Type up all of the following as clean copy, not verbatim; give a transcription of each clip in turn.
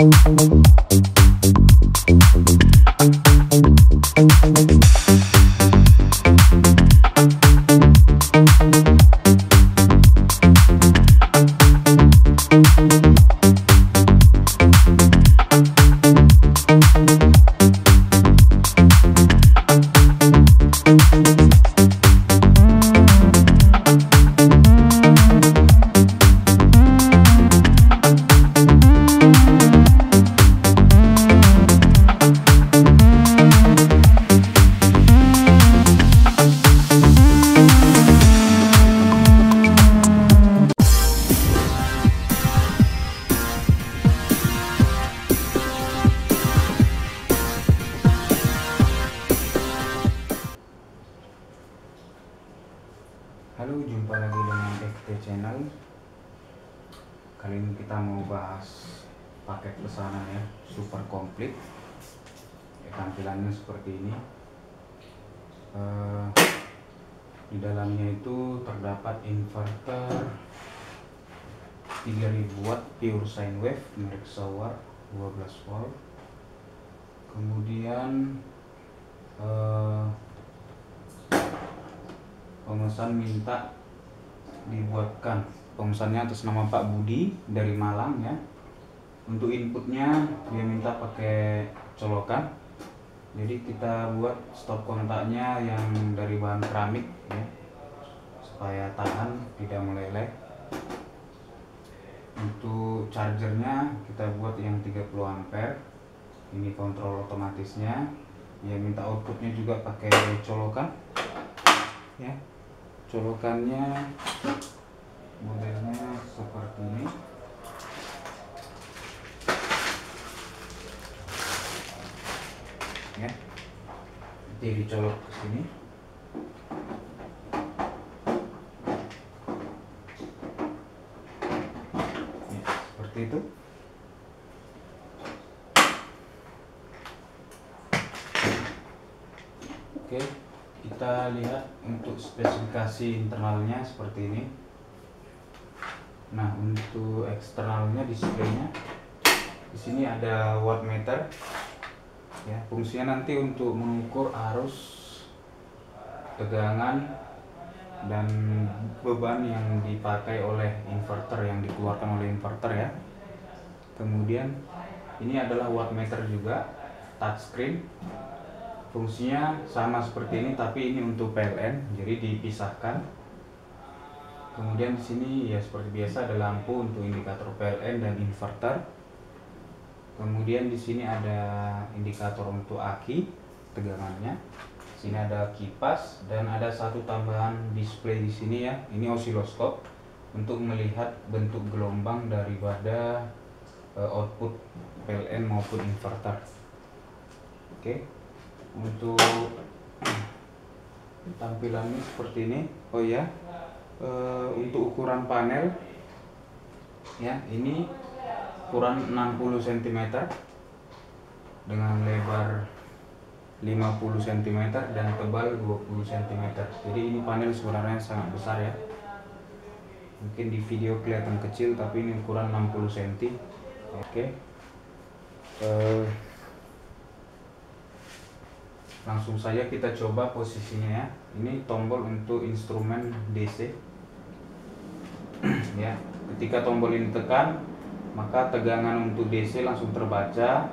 Halo, jumpa lagi dengan FT Channel. Kali ini kita mau bahas paket pesanan ya, super komplit. Tampilannya seperti ini. Di dalamnya itu terdapat inverter 3000 watt pure sine wave merek Showa 12 volt. Kemudian pemesan minta dibuatkan, pemesannya atas nama Pak Budi dari Malang ya. Untuk inputnya dia minta pakai colokan, jadi kita buat stop kontaknya yang dari bahan keramik ya, supaya tahan tidak meleleh. Untuk chargernya kita buat yang 30 ampere, ini kontrol otomatisnya. Dia minta outputnya juga pakai colokan ya. Colokannya modelnya seperti ini ya, jadi dicolok ke sini. Ya, seperti itu. Oke, kita lihat untuk spesifikasi internalnya seperti ini. Nah, untuk eksternalnya, displaynya di sini ada wattmeter ya, fungsinya nanti untuk mengukur arus, tegangan, dan beban yang dipakai oleh inverter, yang dikeluarkan oleh inverter ya. Kemudian ini adalah wattmeter juga, touchscreen. Fungsinya sama seperti ini, tapi ini untuk PLN, jadi dipisahkan. Kemudian di sini ya seperti biasa ada lampu untuk indikator PLN dan inverter. Kemudian di sini ada indikator untuk aki, tegangannya. Di sini ada kipas dan ada satu tambahan display di sini ya. Ini osiloskop untuk melihat bentuk gelombang daripada output PLN maupun inverter. Oke. Untuk tampilannya seperti ini. Oh ya, untuk ukuran panel ya, ini ukuran 60 cm dengan lebar 50 cm dan tebal 20 cm. Jadi ini panel sebenarnya sangat besar ya. Mungkin di video kelihatan kecil, tapi ini ukuran 60 cm. Oke. Langsung saja kita coba posisinya ya. Ini tombol untuk instrumen DC ya. Ketika tombol ini tekan, maka tegangan untuk DC langsung terbaca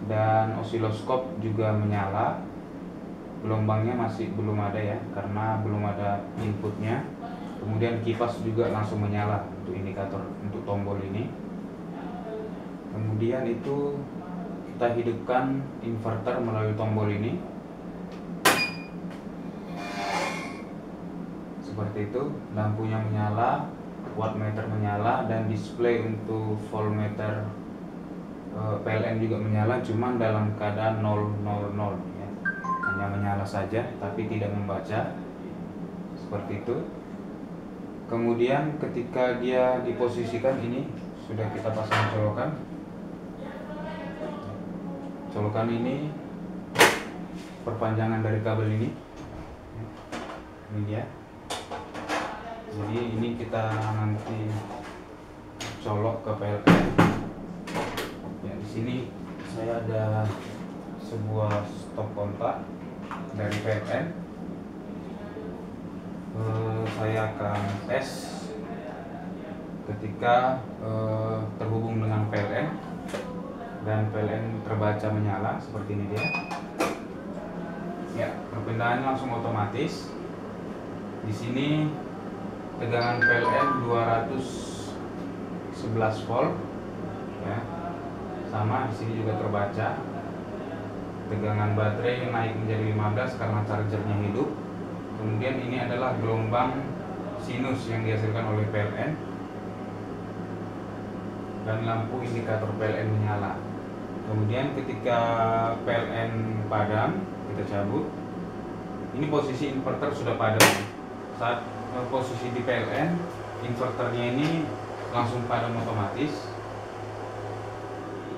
dan osiloskop juga menyala. Gelombangnya masih belum ada ya, karena belum ada inputnya. Kemudian kipas juga langsung menyala untuk indikator untuk tombol ini. Kemudian itu kita hidupkan inverter melalui tombol ini. Seperti itu, lampunya menyala, wattmeter menyala, dan display untuk voltmeter PLN juga menyala, cuman dalam keadaan 000 ya. Hanya menyala saja tapi tidak membaca. Seperti itu. Kemudian ketika dia diposisikan, ini sudah kita pasang colokan. Colokan ini perpanjangan dari kabel ini. Ini dia. Jadi ini kita nanti colok ke PLN. Ya, di ada sebuah stop kontak dari PLN. Saya akan tes ketika terhubung dengan PLN dan PLN terbaca menyala seperti ini dia. Ya, perpindahannya langsung otomatis. Di sini tegangan PLN 211 volt ya. Sama di sini juga terbaca. Tegangan baterai naik menjadi 15 karena chargernya hidup. Kemudian ini adalah gelombang sinus yang dihasilkan oleh PLN. Dan lampu indikator PLN menyala. Kemudian ketika PLN padam, kita cabut. Ini posisi inverter sudah padam. Saat posisi di PLN, inverternya ini langsung padam otomatis.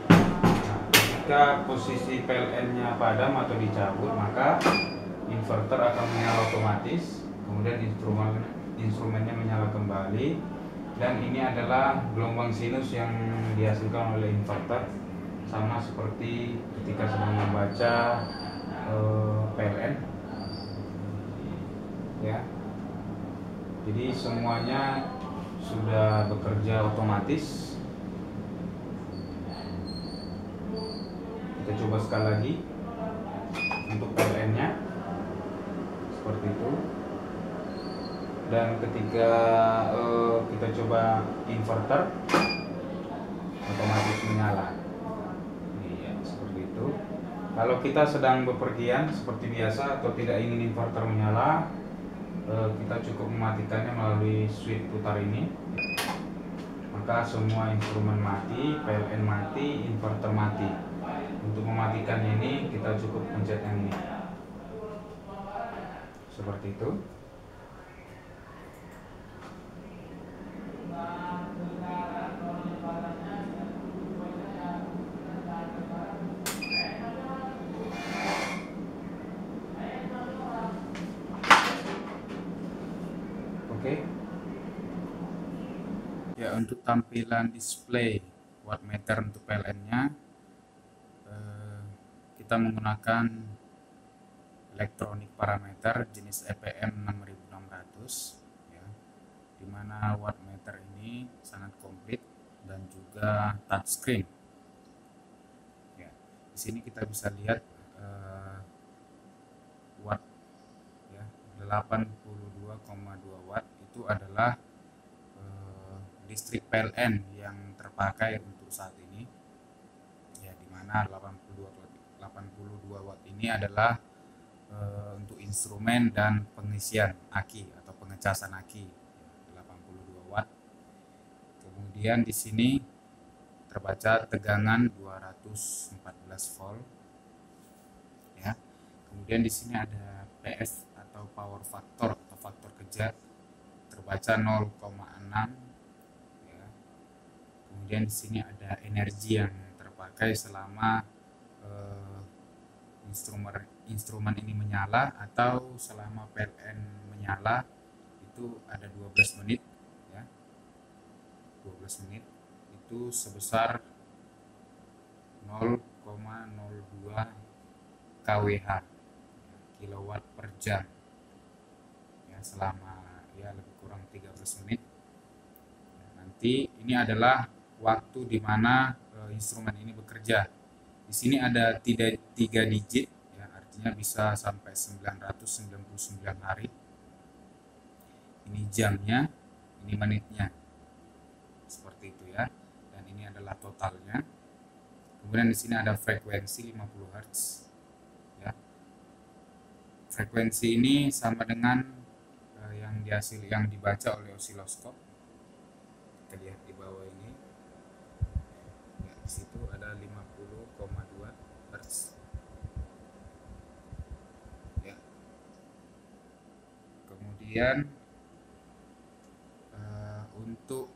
Nah, ketika posisi PLN-nya padam atau dicabut, maka inverter akan menyala otomatis. Kemudian instrumennya menyala kembali. Dan ini adalah gelombang sinus yang dihasilkan oleh inverter, sama seperti ketika sedang membaca PLN ya. Jadi semuanya sudah bekerja otomatis. Kita coba sekali lagi untuk PLN-nya seperti itu. Dan ketika kita coba inverter, otomatis menyala. Iya, seperti itu. Kalau kita sedang bepergian seperti biasa atau tidak ingin inverter menyala, kita cukup mematikannya melalui switch putar ini. Maka semua instrumen mati, PLN mati, inverter mati. Untuk mematikannya ini kita cukup pencet yang ini. Seperti itu. Oke. Ya, untuk tampilan display wattmeter untuk PLN-nya, kita menggunakan elektronik parameter jenis EPM 6600 ya, dimana wattmeter ini sangat komplit dan juga touchscreen. Ya, di sini kita bisa lihat watt ya, 82,2 watt itu adalah listrik PLN yang terpakai untuk saat ini ya, dimana 82 watt ini adalah untuk instrumen dan pengisian aki atau pengecasan aki 82 watt. Kemudian di sini terbaca tegangan 214 volt ya. Kemudian di sini ada PS atau power factor atau faktor kerja terbaca 0,6 ya. Kemudian di sini ada energi yang terpakai selama instrumen ini menyala atau selama PLN menyala, itu ada 12 menit ya. 12 menit itu sebesar 0,02 kWh kilowatt per jam ya, selama ya lebih kurang 13 menit. Nanti ini adalah waktu di mana instrumen ini bekerja. Di sini ada 3 digit ya, artinya bisa sampai 999 hari. Ini jamnya, ini menitnya. Seperti itu ya. Dan ini adalah totalnya. Kemudian di sini ada frekuensi 50 Hz ya. Frekuensi ini sama dengan yang dibaca oleh osiloskop. Kita lihat di bawah ini. Ya, di situ ada 50,2 Hz. Ya. Kemudian untuk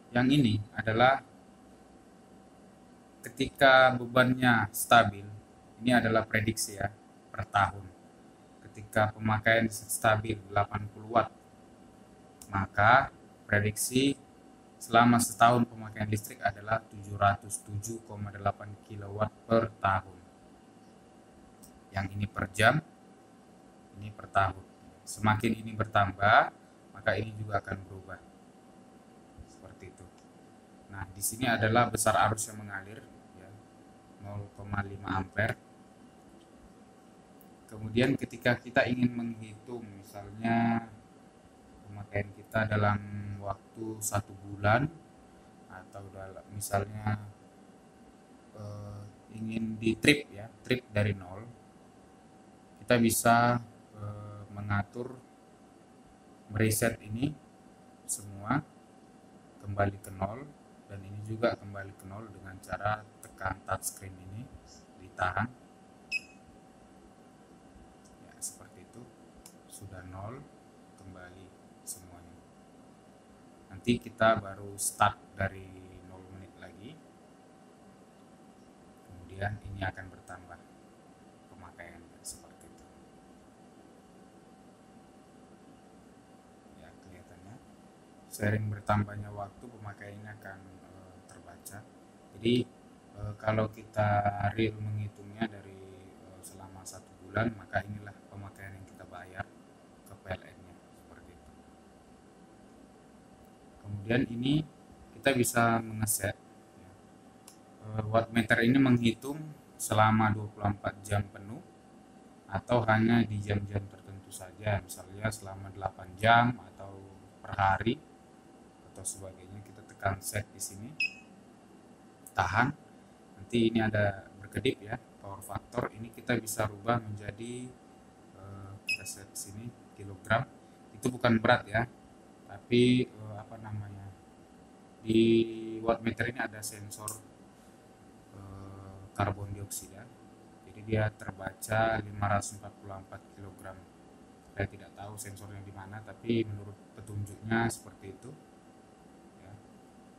yang ini adalah ketika bebannya stabil. Ini adalah prediksi ya per tahun. Ketika pemakaian stabil 80 watt, maka prediksi selama setahun pemakaian listrik adalah 707,8 kW per tahun. Yang ini per jam, ini per tahun. Semakin ini bertambah, maka ini juga akan berubah. Seperti itu. Nah, di sini adalah besar arus yang mengalir, ya, 0,5 ampere. Kemudian ketika kita ingin menghitung misalnya pemakaian kita dalam waktu 1 bulan, atau misalnya ingin di trip, ya, trip dari nol, kita bisa mengatur, mereset ini semua kembali ke nol, dan ini juga kembali ke nol dengan cara tekan touchscreen ini, ditahan, ya, seperti itu. Sudah nol, kembali semuanya. Nanti kita baru start dari 0 menit lagi, kemudian ini akan bertambah pemakaian, seperti itu. Ya, kelihatannya sering bertambahnya waktu pemakaiannya akan terbaca. Jadi kalau kita real menghitungnya dari selama 1 bulan, maka inilah pemakaian yang kita bayar ke PLN-nya, seperti itu. Kemudian ini kita bisa mengeset, ya. Wattmeter ini menghitung selama 24 jam penuh atau hanya di jam-jam tertentu saja, misalnya selama 8 jam atau per hari atau sebagainya. Kita tekan set di sini, tahan, nanti ini ada berkedip, ya, power factor. Ini kita bisa rubah menjadi kita set sini kilogram. Itu bukan berat, ya, tapi apa namanya, di wattmeter ini ada sensor karbon dioksida, jadi dia terbaca 544 kg. Saya tidak tahu sensornya di mana, tapi menurut petunjuknya seperti itu, ya.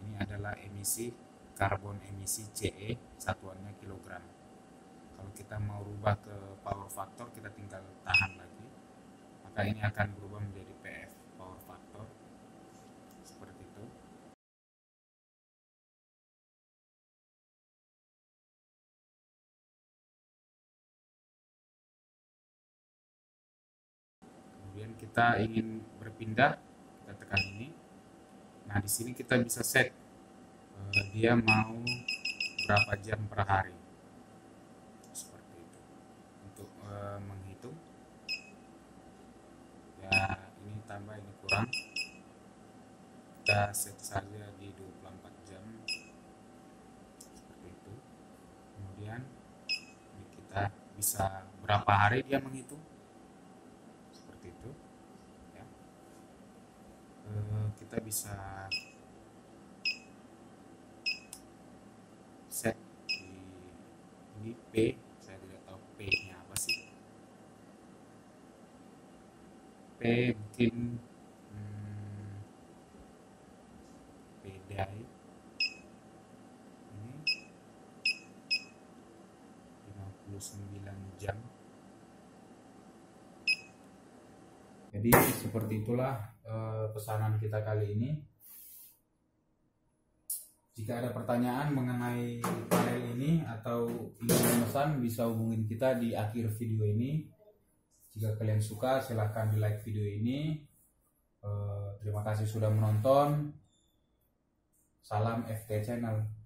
Ini adalah emisi karbon, emisi CE, satuannya kilogram. Kalau kita mau rubah ke power factor, kita tinggal tahan lagi, maka ini akan berubah menjadi PF, power factor, seperti itu. Kemudian kita ingin berpindah, kita tekan ini. Nah, di sini kita bisa set dia mau berapa jam per hari, seperti itu. Untuk menghitung, ya, ini tambah, ini kurang, kita set saja di 24 jam, seperti itu. Kemudian ini kita bisa berapa hari dia menghitung, seperti itu, ya. Kita bisa set di ini P, saya tidak tahu P nya apa sih. P mungkin beda, ini 59 jam. Jadi seperti itulah pesanan kita kali ini. Jika ada pertanyaan mengenai panel ini atau ingin memesan, bisa hubungin kita di akhir video ini. Jika kalian suka, silahkan di like video ini. Terima kasih sudah menonton. Salam FT Channel.